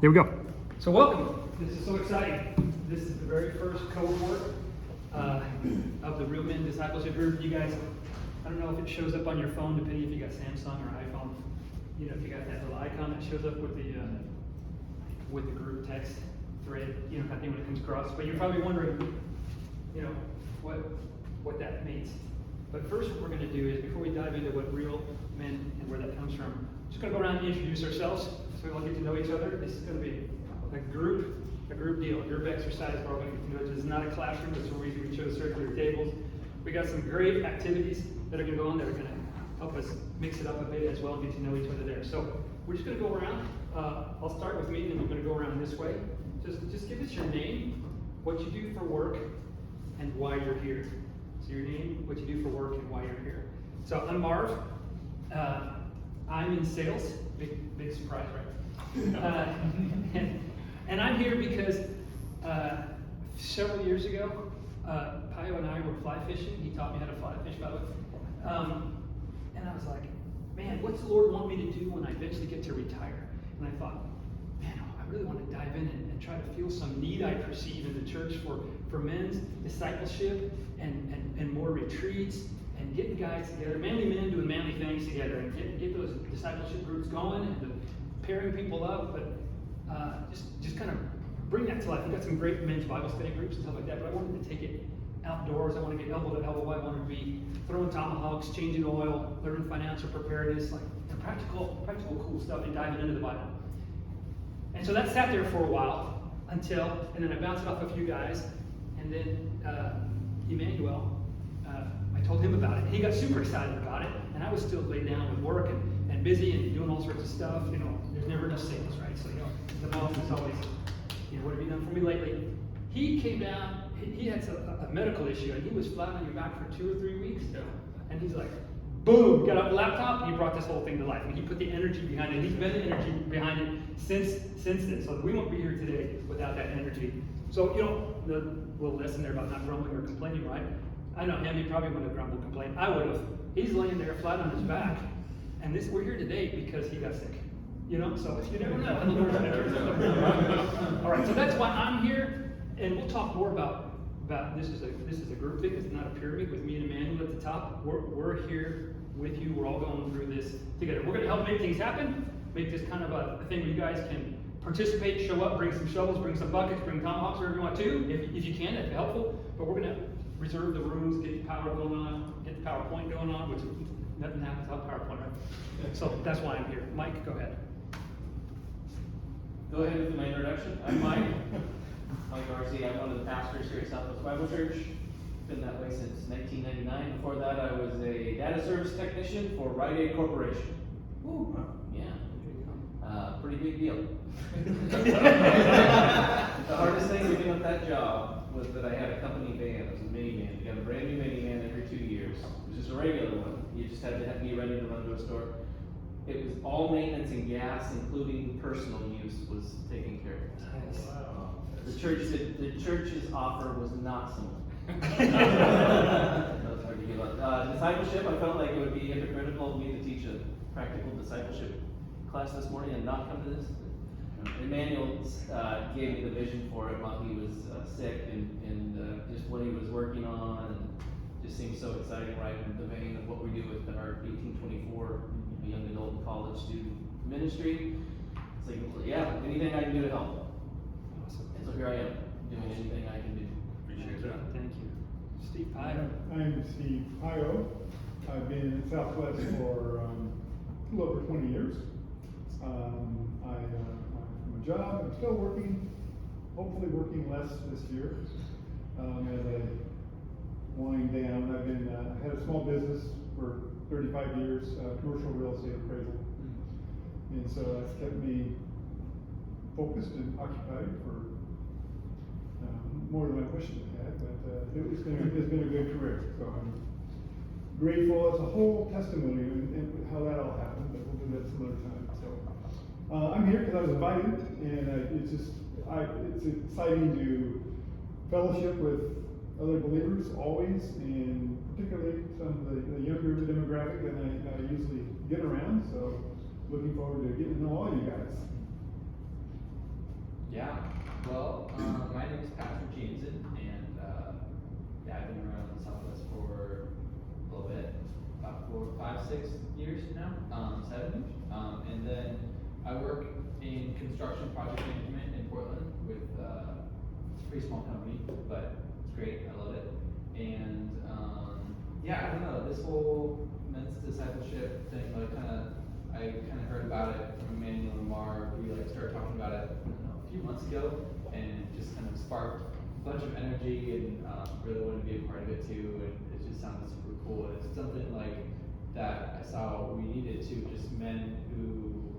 Here we go. So welcome. This is so exciting. This is the very first cohort of the Real Men Discipleship Group. You guys, I don't know if it shows up on your phone, depending if you got Samsung or iPhone. You know, if you got that little icon that shows up with the group text thread, you know, kind of thing when it comes across. But you're probably wondering, you know, what that means. But first, what we're going to do is, before we dive into what real men and where that comes from, just going to go around and introduce ourselves so we all get to know each other. This is going to be a group deal, a group exercise where we're going to get to know each other. This is not a classroom. That's where we chose circular tables. We got some great activities that are going to go on that are going to help us mix it up a bit as well and get to know each other there. So we're just going to go around. I'll start with me, and then we're going to go around this way. Just give us your name, what you do for work, and why you're here. So your name, what you do for work, and why you're here. So I'm Marv. I'm in sales. Big surprise, right? And I'm here because several years ago, Pio and I were fly fishing. He taught me how to fly fish, by the way. And I was like, man, what's the Lord want me to do when I eventually get to retire? And I thought, man, I really want to dive in and try to feel some need I perceive in the church for men's discipleship and more retreats and getting guys together, manly men doing manly things together, and get those discipleship groups going and pairing people up, but just kind of bring that to life. We've got some great men's Bible study groups and stuff like that, but I wanted to take it outdoors. I want to get elbow to elbow. I want to be throwing tomahawks, changing oil, learning financial preparedness, like practical cool stuff, and diving into the Bible. And so that sat there for a while and then I bounced it off a few guys, and then Emmanuel, I told him about it. He got super excited about it, and I was still laid down with work and busy and doing all sorts of stuff. You know, there's never enough sales, right? So, you know, the boss is always, you know, what have you done for me lately? He came down, he had a medical issue, and he was flat on your back for 2 or 3 weeks. And he's like, boom, got up the laptop, and he brought this whole thing to life. And he put the energy behind it. He's been the energy behind it since then. So we won't be here today without that energy. So, you know, the little lesson there about not grumbling or complaining, right? I know him, he probably wouldn't have grumbled, complained. I would have. He's laying there flat on his back. And we're here today because he got sick. You know, so you never know. The Lord's gonna turn something around. All right, so that's why I'm here, and we'll talk more about this is a group thing. It's not a pyramid with me and Emmanuel at the top. We're here with you. We're all going through this together. We're going to help make things happen. Make this kind of a thing where you guys can participate, show up, bring some shovels, bring some buckets, bring tomahawks, whatever you want to. If you can, that'd be helpful. But we're going to reserve the rooms, get the power going on, get the PowerPoint going on, which nothing happens without PowerPoint, right? So that's why I'm here. Mike, go ahead. Go ahead with my introduction. I'm Mike. Mike R.E.A.L. I'm one of the pastors here at Southwest Bible Church. Been that way since 1999. Before that, I was a data service technician for R.E.A.L Corporation. Woo! Yeah. Pretty big deal. The hardest thing to do with that job was that I had a company van. It was a minivan. You got a brand new minivan every 2 years. It was just a regular one. You just had to be ready to run to a store. It was all maintenance and gas, including personal use, was taken care of. Nice. Wow. The church's offer was not similar. That was hard to give up. Discipleship, I felt like it would be hypocritical of me to teach a practical discipleship class this morning and not come to this. Emmanuel gave me the vision for it while he was sick, and just what he was working on, and just seems so exciting, right in the vein of what we do with our 1824 young adult and college student ministry. It's like, yeah, anything I can do to help. Awesome. And so here I am, doing anything I can do. Appreciate that. Thank you. Steve Pio. I'm Steve Pio. I've been in Southwest for a little over 20 years. I'm from a job. I'm still working, hopefully working less this year. As I wind down, I had a small business for 35 years, commercial real estate appraisal. And so that's kept me focused and occupied for more than I wished it had, but it's been a good career. So I'm grateful. It's a whole testimony and how that all happened, but we'll do that some other time. So I'm here because I was invited, and it's exciting to fellowship with other believers always, and particularly some of the younger demographic that I usually get around. So looking forward to getting to know all you guys. Yeah, well, my name is Patrick Jansen, and yeah, I've been around the Southwest for a little bit, about 5, 6 years now, 7 years. And then I work in construction project management in Portland with it's a pretty small company, but it's great. I love it. And yeah, I don't know, this whole men's discipleship thing, I kind of heard about it from Emmanuel and Mark. We started talking about it, I don't know, a few months ago, and it just kind of sparked a bunch of energy, and really wanted to be a part of it too. And it just sounded super cool. And it's something that I saw we needed to, just men who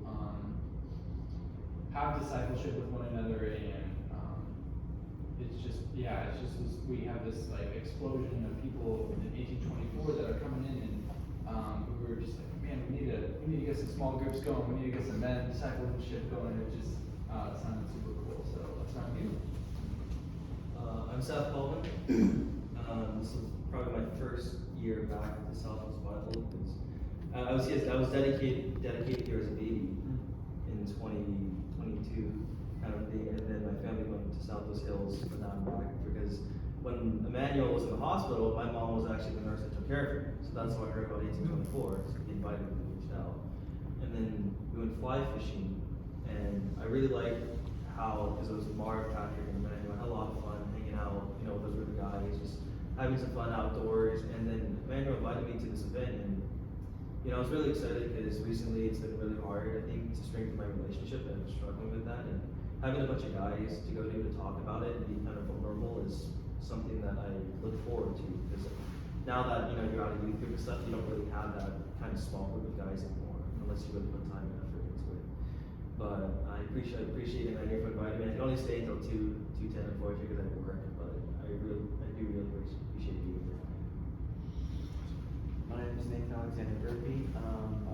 have discipleship with one another, and we have this explosion of people in 1824 that are coming in, and we were just like, man, we need to get some small groups going. We need to get some men discipleship going. It just sounded super cool. So that's what I'm doing. I'm Seth Pullman. This is probably my first year back at the Southwest Bible because I was dedicated here as a baby in 2022 kind of thing, and then my family went to Southwest Hills, but now I'm back because when Emmanuel was in the hospital, my mom was actually the nurse that took care of him. So that's how I heard about 1824. So he invited me to reach out, and then we went fly fishing, and I really liked how, because it was Mark, Patrick, and Emmanuel, I had a lot of fun hanging out, with those other guys, just having some fun outdoors. And then Emmanuel invited me to this event, and I was really excited because recently it's been really hard, I think, to strengthen my relationship, and I'm struggling with that. And having a bunch of guys to go to talk about it and be kind of vulnerable is something that I look forward to, because now that you're out of youth group and stuff, you don't really have that kind of small group of guys anymore unless you really put time and effort into it. But I appreciate Emmanuel for inviting me. I can only stay until 2:10 unfortunately because I have work, but I do really appreciate being here. My name is Nathan Alexander Burpee. I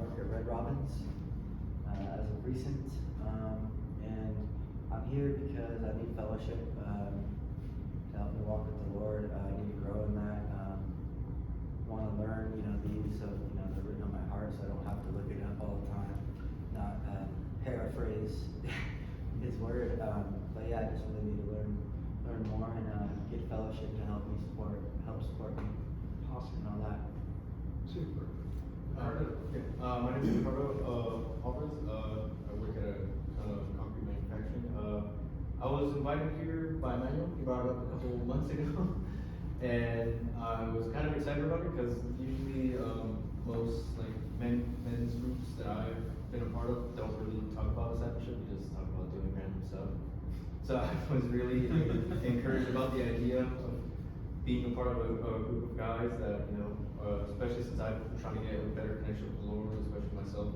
work at Red Robins as of recent, and I'm here because I need fellowship to help me walk with the Lord. I need to grow in that. Want to learn, the use of the written on my heart, so I don't have to look it up all the time. Not paraphrase His word. But yeah, I just really need to learn more and get fellowship to help support me, and all that. Super. Okay. My name is Ricardo Alvarez. I work at a kind of concrete manufacturing. I was invited here by Emmanuel. He brought it up a couple months ago, and I was kind of excited about it because usually most men's groups that I've been a part of don't really talk about discipleship. We just talk about doing random stuff. So I was really encouraged about the idea of being a part of a group of guys that, especially since I'm trying to get a better connection with the Lord, especially myself.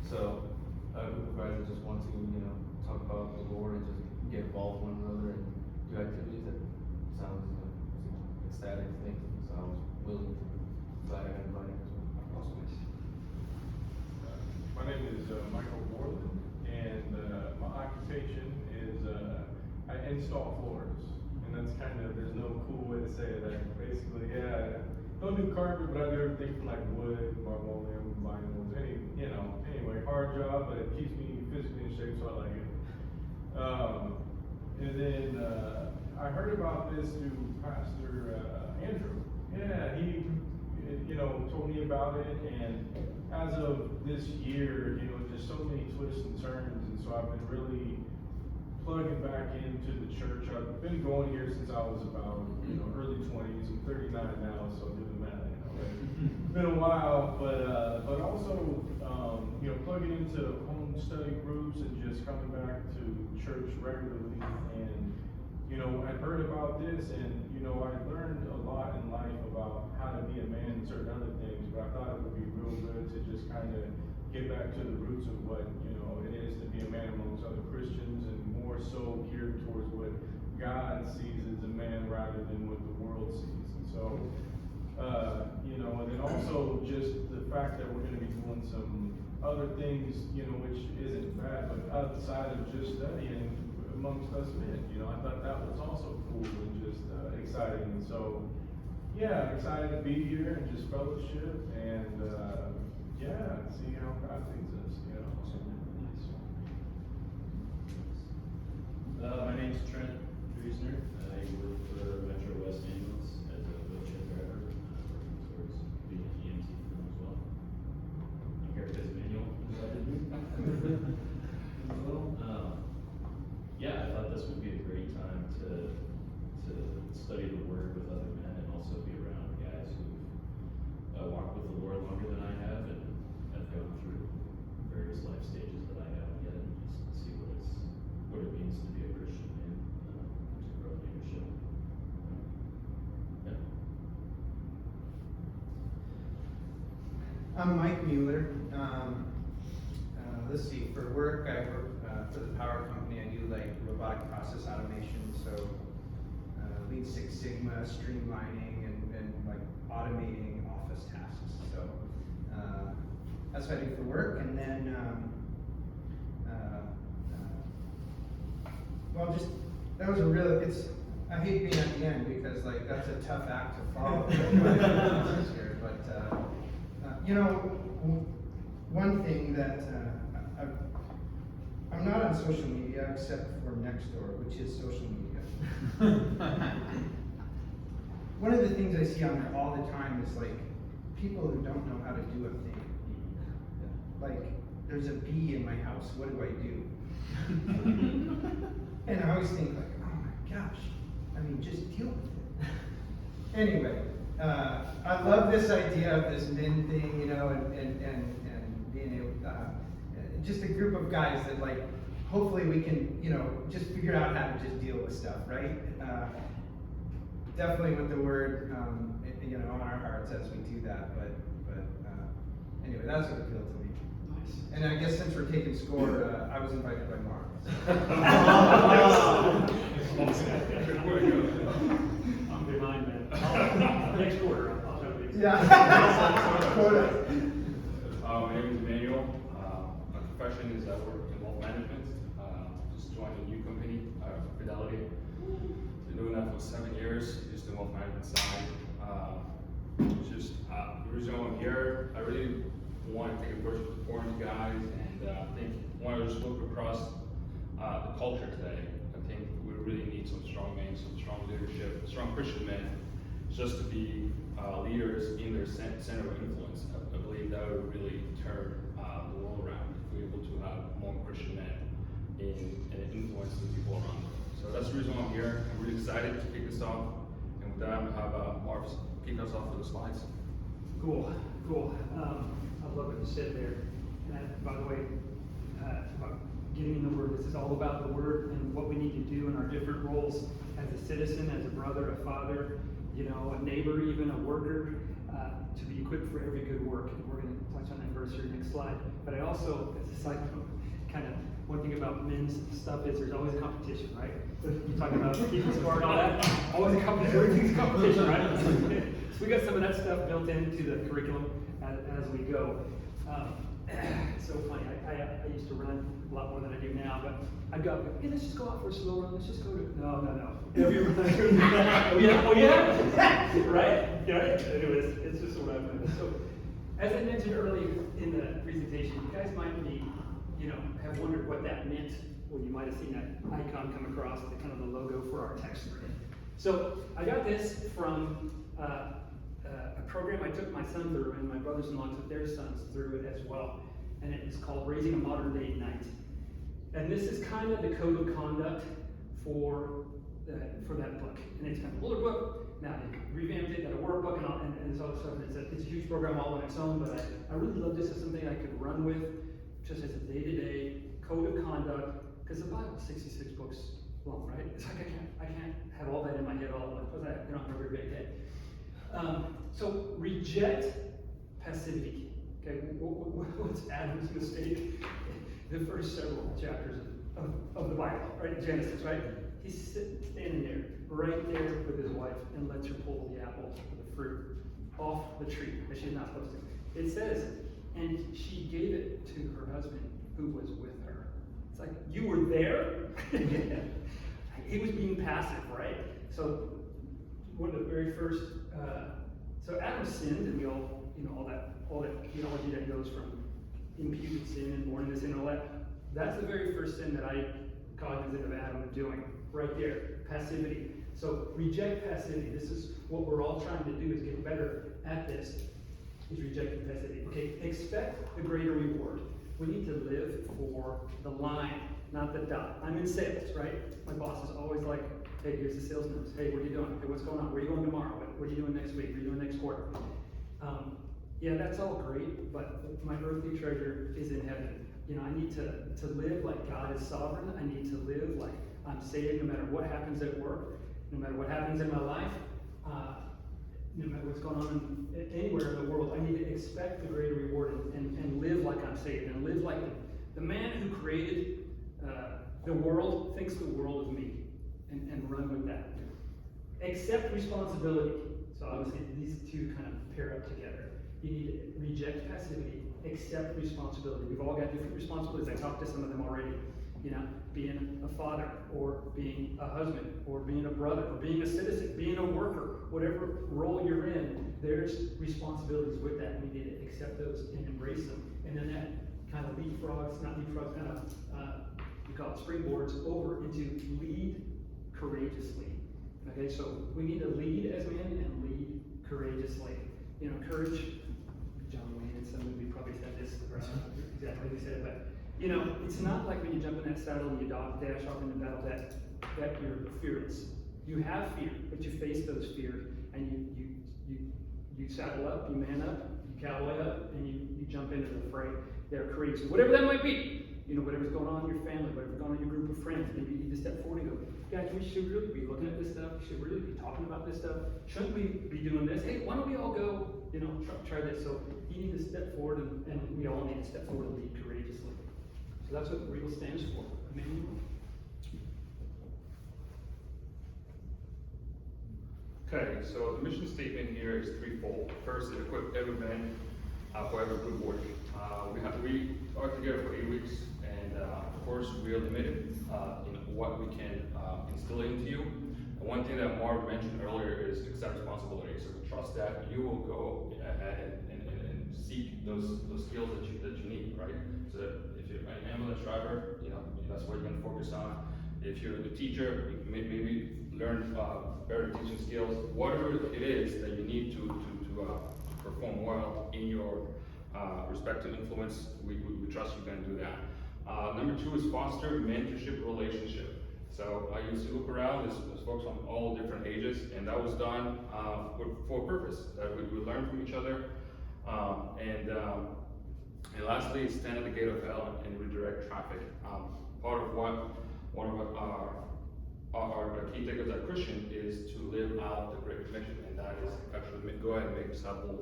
So a group of guys that just want to, talk about the Lord and just get involved with one another and do activities that sounds ecstatic to me. So I was willing to, glad I got invited as well. Awesome. My name is Michael Borland, and my occupation is I install floors, and that's there's no cool way to say it. Basically, yeah, I don't do carpet, but I do everything from wood, marmoleum, vinyls, anyway, hard job, but it keeps me physically in shape, so I like it. And then I heard about this through Pastor Andrew. Yeah, he told me about it, and as of this year, just so many twists and turns, and so I've been really plugging back into the church. I've been going here since I was about early 20s. I'm 39 now, so do the math. It's been a while, but also plugging into home study groups and just coming back to church regularly. And I heard about this, and I learned a lot in life about how to be a man and certain other things. But I thought it would be real good to just get back to the roots of what it is to be a man amongst other Christians, and more so geared towards what God sees as a man rather than what the world sees. And so, and then also just the fact that we're going to be doing some other things, which isn't bad, but outside of just studying amongst us men. I thought that was also cool and just exciting. And so, yeah, excited to be here and just fellowship and see how God leads us. this would be a great time to study the Word with other men and also be around guys who walked with the Lord longer than I have and have gone through various life stages that I haven't yet, and just see what it means to be a Christian man, to grow in leadership. Yeah. I'm Mike Mueller. Let's see, for work, I work for the power company. I do like robotic process automation, so Lean Six Sigma, streamlining, and like automating office tasks. So that's what I do for work. And then, well, just, that was a really, I hate being at the end because like that's a tough act to follow. But you know, one thing that I'm not on social media except for Nextdoor, which is social media. One of the things I see on there all the time is like people who don't know how to do a thing. Like, there's a bee in my house, what do I do? And I always think like, oh my gosh, I mean, just deal with it. Anyway, I love this idea of this men thing, you know, and being able, just a group of guys that like, hopefully we can, you know, just figure out how to just deal with stuff, right? Definitely with the word, you know, on our hearts as we do that, but anyway, that's what appealed to me. Nice. And I guess since we're taking score, I was invited by Mark. I'm behind, man. Next quarter, I'll tell you. Yeah. Quota. My name is Emmanuel. My profession is I work in wealth management. Just joined a new company, Fidelity. Been doing that for 7 years, just the wealth management side. The reason why I'm here, I really want to take a approach to foreign guys, and I think want to just look across the culture today. I think we really need some strong men, some strong leadership, strong Christian men, just to be leaders in their center of influence. I believe that would really turn the world around if we're able to have more Christian men and influence the people around them. So that's the reason why I'm here. I'm really excited to kick this off. And with that, I'm going to have Marv kick us off with the slides. Cool. I love what you said there. And by the way, about getting in the Word, this is all about the Word and what we need to do in our different roles as a citizen, as a brother, a father, you know, a neighbor, even a worker, to be equipped for every good work. And we're going to touch on that verse here next slide. But I also, as a side note, kind of one thing about men's stuff is there's always a competition, right? You talk about keeping score and all that. Always a competition. Everything's a competition, right? So we got some of that stuff built into the curriculum as we go. It's so funny. I used to run a lot more than I do now, but I'd go, hey, let's just go out for a slow run. Let's just go to, no. Have you ever oh yeah? Right? Yeah. Anyways, it's just what I've done. So, as I mentioned earlier in the presentation, you guys might be, you know, have wondered what that meant when you might have seen that icon come across, the kind of the logo for our text grid. So I got this from a program I took my son through, and my brothers-in-law took their sons through it as well. And it was called Raising a Modern Day Knight. And this is kind of the code of conduct for that book. And it's kind of a older book. Now they revamped it, got a workbook and all, and this other stuff. And it's a huge program all on its own, but I really love this as something I could run with just as a day-to-day code of conduct, because the Bible is 66 books long, right? It's like I can't have all that in my head all at once, because I don't have a very big head. So reject passivity. Okay, what's Adam's mistake? The first several chapters of the Bible, right? Genesis, right? He's standing there, right there with his wife, and lets her pull the apple or the fruit off the tree, as she's not supposed to. It says, and she gave it to her husband who was with her. It's like, you were there? He was being passive, right? So one of the very first, so Adam sinned, and we all, you know, all that theology that goes from imputed sin and born into sin and all that. That's the very first sin that I cognizant of Adam doing, right there, passivity. So reject passivity. This is what we're all trying to do, is get better at this, is rejecting passivity. Okay, expect the greater reward. We need to live for the line, not the dot. I'm in sales, right? My boss is always like, hey, here's the sales notes. Hey, what are you doing? Hey, what's going on? Where are you going tomorrow? What are you doing next week? What are you doing next quarter? Yeah, that's all great, but my earthly treasure is in heaven. You know, I need to live like God is sovereign. I need to live like I'm saved no matter what happens at work, no matter what happens in my life, no matter what's going on anywhere in the world. I need to expect the greater reward and live like I'm saved and live like the man who created the world thinks the world of me and run with that. Accept responsibility. So obviously these two kind of pair up together. You need to reject passivity, accept responsibility. We've all got different responsibilities. I talked to some of them already. You know, being a father, or being a husband, or being a brother, or being a citizen, being a worker, whatever role you're in, there's responsibilities with that. We need to accept those and embrace them. And then that kind of we call it springboards over into lead courageously. Okay, so we need to lead as men and lead courageously. You know, courage, John Wayne and some of you probably said this, exactly what he said, but you know, it's not like when you jump in that saddle and you dash off into battle that you're fearless. You have fear, but you face those fears, and you saddle up, you man up, you cowboy up, and you jump into the fray. They're courageous, whatever that might be. You know, whatever's going on in your family, whatever's going on in your group of friends, maybe you need to step forward and go, guys, we should really be looking at this stuff. We should really be talking about this stuff. Shouldn't we be doing this? Hey, why don't we all go, you know, try this? So you need to step forward, and we all need to step forward and lead courageously. So that's what R.E.A.L stands for. Emmanuel. Okay, so the mission statement here is threefold. First is equip every man for every good work. We are together for 8 weeks, and of course we are limited in what we can instill into you. And one thing that Marv mentioned earlier is accept responsibility. So trust that you will go ahead and seek those skills that you need, right? So that if you're an ambulance driver, you know that's what you're going to focus on. If you're a teacher, you maybe learn better teaching skills. Whatever it is that you need to perform well in your respective influence, we trust you can do that. Number 2 is foster mentorship relationship. So I used to look around, there's folks on all different ages, and that was done for a purpose, that we learn from each other. And lastly, stand at the gate of hell and redirect traffic. Part of what one of our key takeaways as a Christian is to live out the Great Commission, and that is actually go ahead and make disciples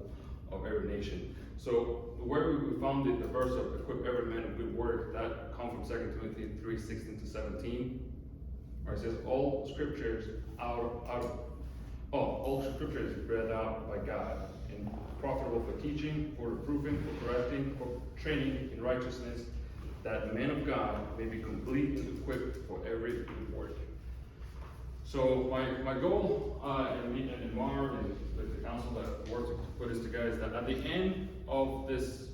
of every nation. So where we found the verse of equip every man of good work, that comes from 2 Timothy 3:16-17, where it says all scripture is read out by God and profitable for teaching, for reproving, for correcting, for training in righteousness, that the man of God may be complete and equipped for every good work. So my goal, and Marv and with the council that worked to put this together, is that at the end of this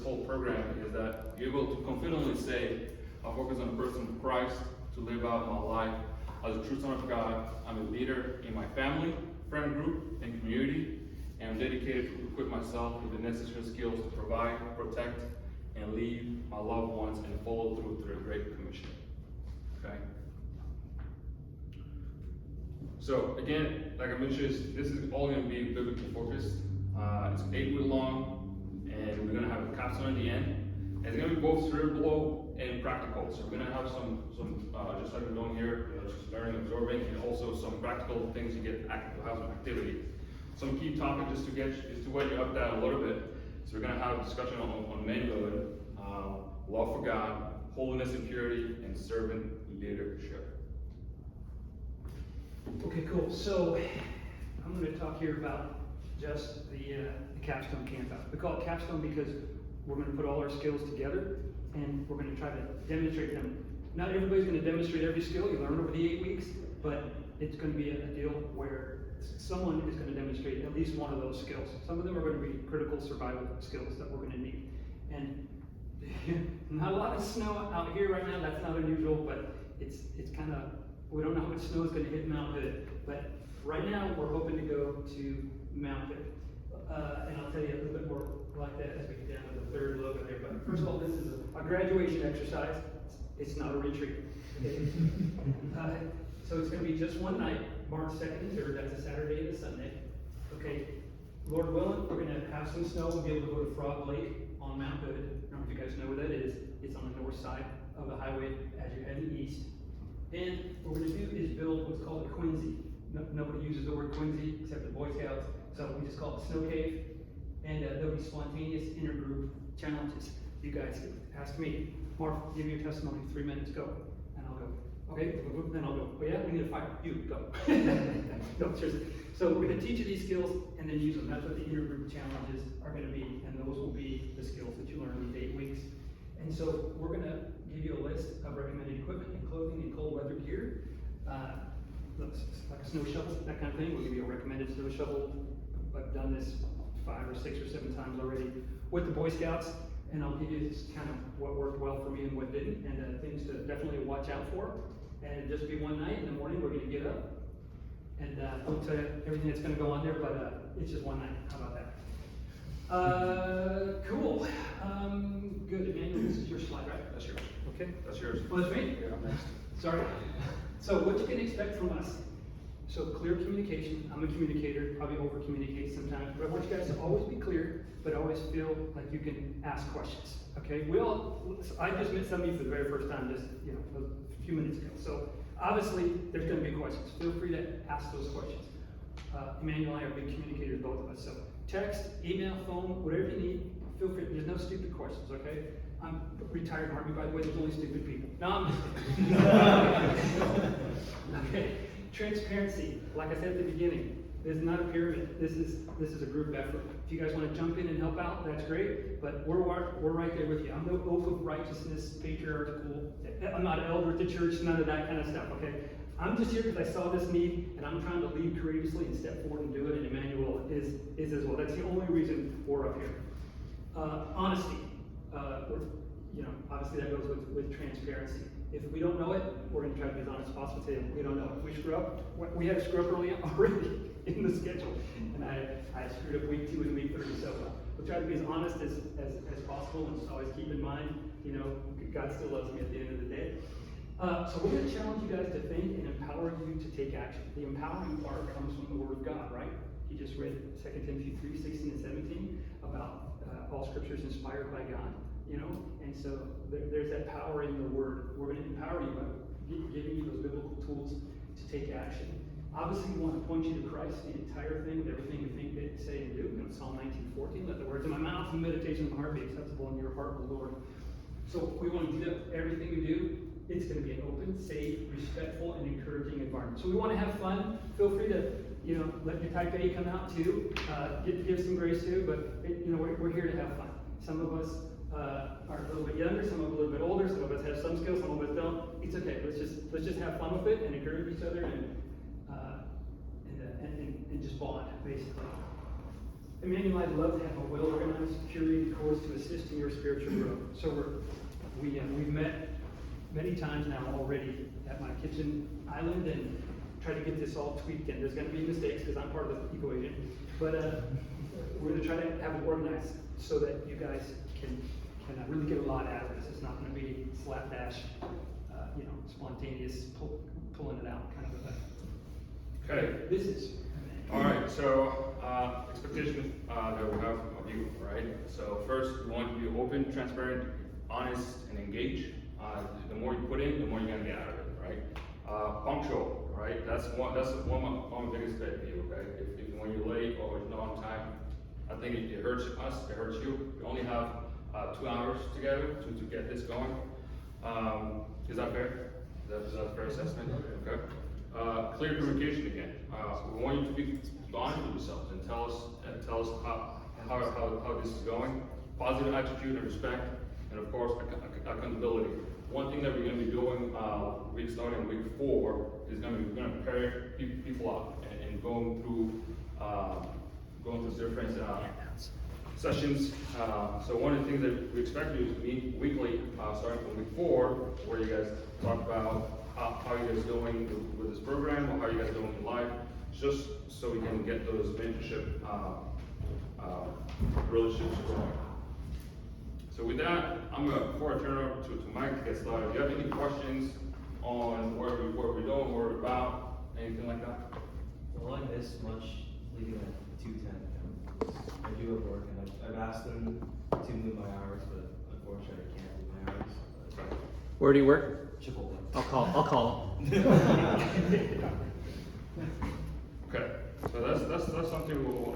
whole program is that you're able to confidently say, I focus on the person of Christ to live out my life as a true son of God. I'm a leader in my family, friend group, and community, and I'm dedicated to equip myself with the necessary skills to provide, protect, and lead my loved ones and follow through the Great Commission. Okay? So again, like I mentioned, this is all going to be biblically focused. It's 8 weeks long, and we're going to have a capstone at the end. And it's going to be both cerebral and practical. So we're going to have some just like we're doing here, just learning, absorbing, and also some practical things you get active, have some activity. Some key topics just to whet you up that a little bit. So we're going to have a discussion on manhood, love for God, holiness and purity, and servant leadership. Okay, cool. So I'm going to talk here about just the capstone campout. We call it capstone because we're going to put all our skills together and we're going to try to demonstrate them. Not everybody's going to demonstrate every skill you learn over the 8 weeks, but it's going to be a deal where someone is going to demonstrate at least one of those skills. Some of them are going to be critical survival skills that we're going to need. And not a lot of snow out here right now. That's not unusual, but it's kind of, we don't know how much snow is going to hit Mount Hood. But right now we're hoping to go to Mount Hood. and I'll tell you a little bit more like that as we get down to the third logo there. But first of all, this is a graduation exercise. It's not a retreat. Okay? So it's going to be just one night, March 2nd and 3rd. That's a Saturday and a Sunday. Okay. Lord willing, we're going to have some snow. We'll be able to go to Frog Lake on Mount Hood. I don't know if you guys know where that is. It's on the north side of the highway as you're heading east. And what we're going to do is build what's called a Quincy. Nobody uses the word Quincy except the Boy Scouts, so we just call it Snow Cave. And there'll be spontaneous intergroup challenges. You guys ask me, Mark, give me your testimony, 3 minutes, go. And I'll go, okay, then I'll go, well, yeah, we need a fire, you, go. No, seriously. So we're going to teach you these skills and then use them. That's what the intergroup challenges are going to be, and those will be the skills that you learn in these 8 weeks. And so we're going to give you a list of recommended equipment and clothing and cold weather gear. Like a snow shovel, that kind of thing. We'll give you a recommended snow shovel. I've done this 5 or 6 or 7 times already with the Boy Scouts, and I'll give you just kind of what worked well for me and what didn't, and things to definitely watch out for. And it'll just be one night in the morning. We're going to get up, and I'll tell you everything that's going to go on there, but it's just one night. How about that? Cool. Good. Emmanuel, this is your slide, right? That's yours. Okay. That's yours. Well, that's me. Yeah, I'm next. Sorry. So what you can expect from us. So clear communication. I'm a communicator, probably over communicate sometimes, but I want you guys to always be clear, but always feel like you can ask questions. Okay? I just met some of you for the very first time just, a few minutes ago. So obviously there's going to be questions. Feel free to ask those questions. Emmanuel and I are big communicators, both of us. So text, email, phone, whatever you need, feel free. There's no stupid questions, okay? I'm retired Army, by the way, there's only stupid people. No, I'm just kidding. Okay. Transparency, like I said at the beginning, this is not a pyramid. This is a group effort. If you guys want to jump in and help out, that's great. But we're right there with you. I'm no oath of righteousness, patriarchal. I'm not an elder at the church, none of that kind of stuff. Okay, I'm just here because I saw this need, and I'm trying to lead courageously and step forward and do it. And Emmanuel is as well. That's the only reason we're up here. Honesty. Obviously that goes with transparency. If we don't know it, we're going to try to be as honest as possible. Say we don't know it. If we screw up, we had to screw up early already in the schedule, and I screwed up week 2 and week 3. So we'll try to be as honest as possible, and just always keep in mind, God still loves me at the end of the day. So we're going to challenge you guys to think and empower you to take action. The empowering part comes from the Word of God, right? You just read 2 Timothy 3:16 and 17 about all Scripture is inspired by God. And so there's that power in the Word. We're going to empower you by giving you those biblical tools to take action. Obviously, we want to point you to Christ, the entire thing, with everything we think, say, and do. Psalm 19:14, let the words of my mouth and meditation of my heart be acceptable in your heart, O Lord. So we want to do that. Everything we do, it's going to be an open, safe, respectful, and encouraging environment. So we want to have fun. Feel free to, let your type A come out too. Give some grace too, but we're here to have fun. Some of us are a little bit younger, some of us a little bit older, some of us have some skills, some of us don't. It's okay. Let's just have fun with it and encourage each other and just bond, basically. Emmanuel, I'd love to have a well-organized, curated course to assist in your spiritual growth. So we've met many times now already at my kitchen island and try to get this all tweaked in. There's going to be mistakes because I'm part of the equation, but we're going to try to have it organized so that you guys can really get a lot out of this. It's not going to be slapdash, spontaneous, pulling it out kind of a thing. Okay. This is. All right. So expectation that we have of you, right? So first, we want you to be open, transparent, honest, and engaged. The more you put in, the more you're going to get out of it, right? Punctual, right? That's one of my biggest pet peeve, okay? If when you're late or not on time, I think it hurts us, it hurts you. We only have 2 hours together to get this going. Is that fair? Is that a fair assessment? Okay. Clear communication again. We want you to be honest with yourselves and tell us how this is going. Positive attitude and respect, and of course accountability. One thing that we're going to be doing starting week 4 is we're going to pair people up and going through different sessions. So one of the things that we expect you to meet weekly, starting from week 4, where you guys talk about how you guys doing with this program, or how you guys doing in life, just so we can get those mentorship relationships are growing. So with that, before I turn it over to Mike to get started, do you have any questions on where we're doing, what we're about, anything like that? Well, I miss much leaving at 2:10. I do have work, and I've asked them to move my hours, but unfortunately I can't move my hours. Okay. Where do you work? Chipotle. I'll call Okay, so that's something we'll,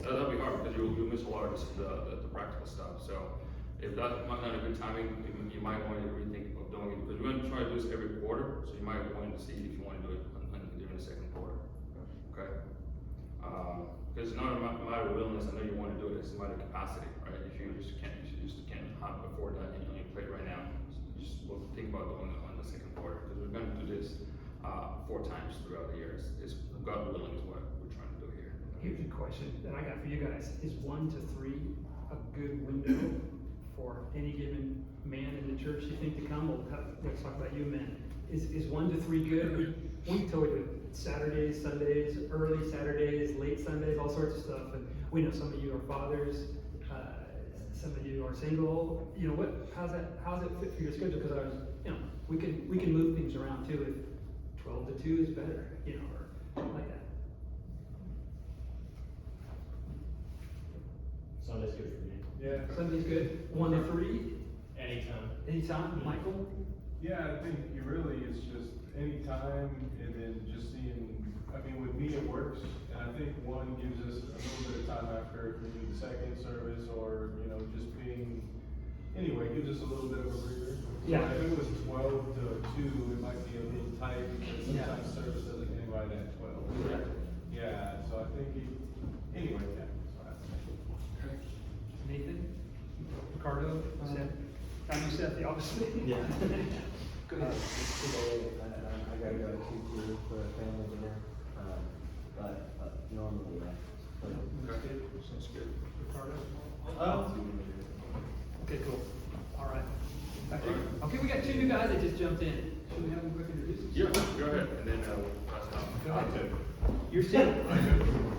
that'll be hard because you'll miss a lot of the practical stuff. So if that might not a good timing, you might want to rethink of doing it because we're going to try to do this every quarter. So you might want to see if you want to do it during the second quarter. Okay. Because it's not a matter of willingness. I know you want to do it. It's a matter of capacity, right? If you just can't afford that on your plate right now, just think about doing it on the second quarter because we're going to do this 4 times throughout the year. It's God willing is what we're trying to do here. Here's a question that I got for you guys. Is 1 to 3 a good window for any given man in the church you think to come? Let's talk about you men. Is 1 to 3 good? We told you Saturdays, Sundays, early Saturdays, late Sundays, all sorts of stuff. And we know some of you are fathers, some of you are single. You know what? How's it fit for your schedule? Because we can move things around too. If 12 to 2 is better, or something like that. Sunday's good for me. Yeah. Sunday's good. 1 to 3. Anytime. Anytime, Michael. Yeah, I think it really is just any time and then just seeing, with me it works. And I think 1 gives us a little bit of time after if we need the second service or, just being, anyway, gives us a little bit of a breather. Yeah. So if it was 12 to 2, it might be a little tight because sometimes service doesn't end right at 12. Yeah. Yeah, so I think, anyway, yeah. So I think. Nathan? Ricardo? Seth? I know Seth, obviously. Yeah. Go ahead. It's today, I gotta go to Q2 for a family dinner, but normally, yeah. That's good. Sounds good. Ricardo? Oh. Okay, cool. All right. Okay, we got 2 new guys that just jumped in. Should we have them quick introduce themselves? Yeah, go ahead, and then we'll pass it on. Go ahead. You're sitting.